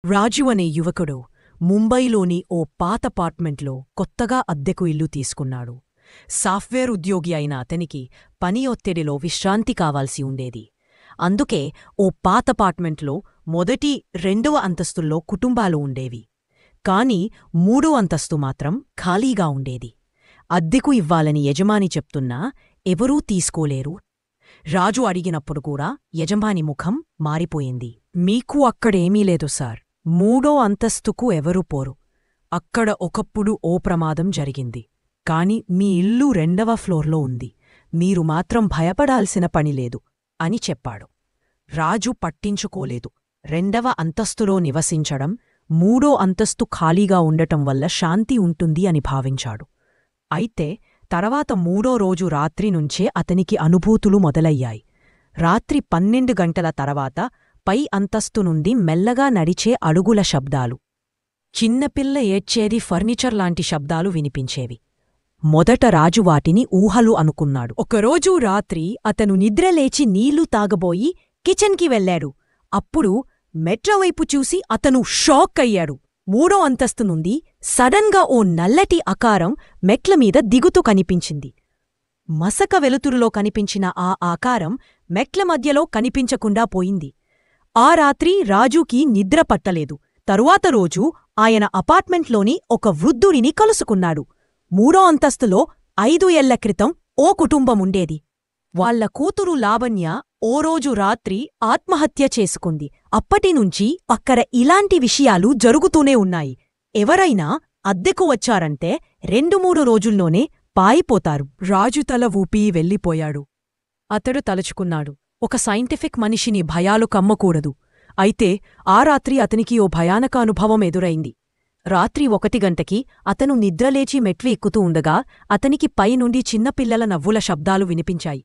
రాజు అనే యువకుడు ముంబైలోని ఓ పాత అపార్ట్మెంట్లో కొత్తగా అద్దెకు ఇల్లు తీసుకున్నాడు. సాఫ్ట్వేర్ ఉద్యోగి అయిన అతనికి పని ఒత్తిడిలో విశ్రాంతి కావాల్సి ఉండేది. అందుకే ఓ పాత అపార్ట్మెంట్లో మొదటి, రెండవ అంతస్తుల్లో కుటుంబాలు ఉండేవి. కాని మూడో అంతస్తు మాత్రం ఖాళీగా ఉండేది. అద్దెకు ఇవ్వాలని యజమాని చెప్తున్నా ఎవరూ తీసుకోలేరు. రాజు అడిగినప్పుడు కూడా యజమాని ముఖం మారిపోయింది. మీకు అక్కడేమీ లేదు సార్, మూడో అంతస్తుకు ఎవరూ పోరు. అక్కడ ఒకప్పుడు ఓ ప్రమాదం జరిగింది. కాని మీ ఇల్లు రెండవ ఫ్లోర్లో ఉంది, మీరు మాత్రం భయపడాల్సిన పనిలేదు అని చెప్పాడు. రాజు పట్టించుకోలేదు. రెండవ అంతస్తులో నివసించడం, మూడో అంతస్తు ఖాళీగా ఉండటం వల్ల శాంతి ఉంటుంది అని భావించాడు. అయితే తర్వాత మూడో రోజు రాత్రి నుంచే అతనికి అనుభూతులు మొదలయ్యాయి. రాత్రి 12 గంటల తర్వాత పై అంతస్తు నుండి మెల్లగా నడిచే అడుగుల శబ్దాలు, చిన్నపిల్ల ఏడ్చేది, ఫర్నిచర్ లాంటి శబ్దాలు వినిపించేవి. మొదట రాజు వాటిని ఊహలు అనుకున్నాడు. ఒకరోజు రాత్రి అతను నిద్రలేచి నీళ్లు తాగబోయి కిచెన్కి వెళ్లాడు. అప్పుడు మెట్రోవైపు చూసి అతను షాక్ అయ్యాడు. మూడో అంతస్తు నుండి సడన్గా ఓ నల్లటి ఆకారం మెట్లమీద దిగుతూ కనిపించింది. మసక వెలుతురులో కనిపించిన ఆ ఆకారం మెట్ల మధ్యలో కనిపించకుండా పోయింది. ఆ రాత్రి రాజుకి నిద్ర పట్టలేదు. తరువాత రోజు ఆయన అపార్ట్మెంట్లోని ఒక వృద్ధుడిని కలుసుకున్నాడు. మూడో అంతస్తులో 5 ఏళ్ల క్రితం ఓ కుటుంబముండేది. వాళ్ల కూతురు లావణ్య ఓ రోజు రాత్రి ఆత్మహత్య చేసుకుంది. అప్పటినుంచి అక్కడ ఇలాంటి విషయాలు జరుగుతూనే ఉన్నాయి. ఎవరైనా అద్దెకు వచ్చారంటే 2-3 రోజుల్లోనే పాయిపోతారు. రాజు తల ఊపి వెళ్ళిపోయాడు. అతడు తలుచుకున్నాడు, ఒక సైంటిఫిక్ మనిషిని భయాలు కమ్మకూడదు. అయితే ఆ రాత్రి అతనికి ఓ భయానక అనుభవం ఎదురైంది. రాత్రి 1 గంటకి అతను నిద్రలేచి మెట్లు ఎక్కుతూ ఉండగా అతనికి పైనుండి చిన్నపిల్లల నవ్వుల శబ్దాలు వినిపించాయి.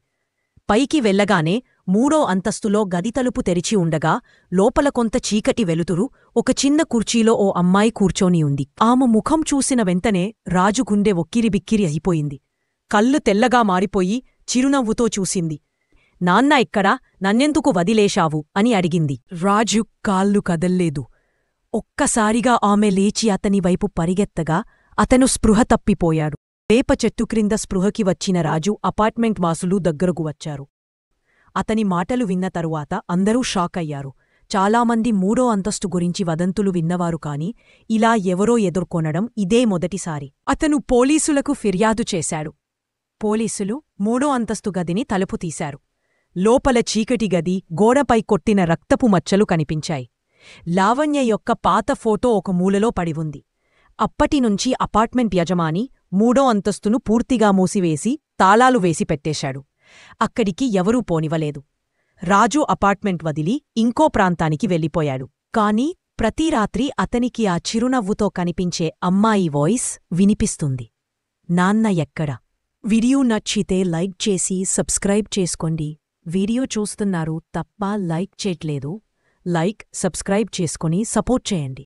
పైకి వెళ్లగానే మూడో అంతస్తులో గది తలుపు తెరిచి ఉండగా లోపల కొంత చీకటి వెలుతురు, ఒక చిన్న కుర్చీలో ఓ అమ్మాయి కూర్చొని ఉంది. ఆమె ముఖం చూసిన వెంటనే రాజు గుండె ఒక్కిరిబిక్కిరి అయిపోయింది. కళ్ళు తెల్లగా మారిపోయి చిరునవ్వుతో చూసింది. నాన్న ఎక్కడా, నన్నెందుకు వదిలేశావు అని అడిగింది. రాజు కాళ్ళు కదల్లేదు. ఒక్కసారిగా ఆమె లేచి అతని వైపు పరిగెత్తగా అతను స్పృహ తప్పిపోయాడు. వేప చెట్టు క్రింద స్పృహకి వచ్చిన రాజు అపార్ట్మెంట్ వాసులు దగ్గరకు వచ్చారు. అతని మాటలు విన్న తరువాత అందరూ షాకయ్యారు. చాలామంది మూడో అంతస్తు గురించి వదంతులు విన్నవారు కాని ఇలా ఎవరో ఎదుర్కొనడం ఇదే మొదటిసారి. అతను పోలీసులకు ఫిర్యాదు చేశాడు. పోలీసులు మూడో అంతస్తు గదిని తలుపు తీశారు. లోపల చీకటి గది, గోడపై కొట్టిన రక్తపు మచ్చలు కనిపించాయి. లావణ్య యొక్క పాత ఫోటో ఒక మూలలో పడి ఉంది. అప్పటినుంచి అపార్ట్మెంట్ యజమాని మూడో అంతస్తును పూర్తిగా మూసివేసి తాళాలు వేసి పెట్టేశాడు. అక్కడికి ఎవరూ పోనివలేదు. రాజు అపార్ట్మెంట్ వదిలి ఇంకో ప్రాంతానికి వెళ్ళిపోయాడు. కాని ప్రతి రాత్రి అతనికి ఆ చిరునవ్వుతో కనిపించే అమ్మాయి వాయిస్ వినిపిస్తుంది. నాన్న ఎక్కడ? వీడియో నచ్చితే లైక్ చేసి సబ్స్క్రైబ్ చేసుకోండి. వీడియో చూస్తున్నారు తప్ప లైక్ చేయట్లేదు. లైక్, సబ్స్క్రైబ్ చేసుకుని సపోర్ట్ చేయండి.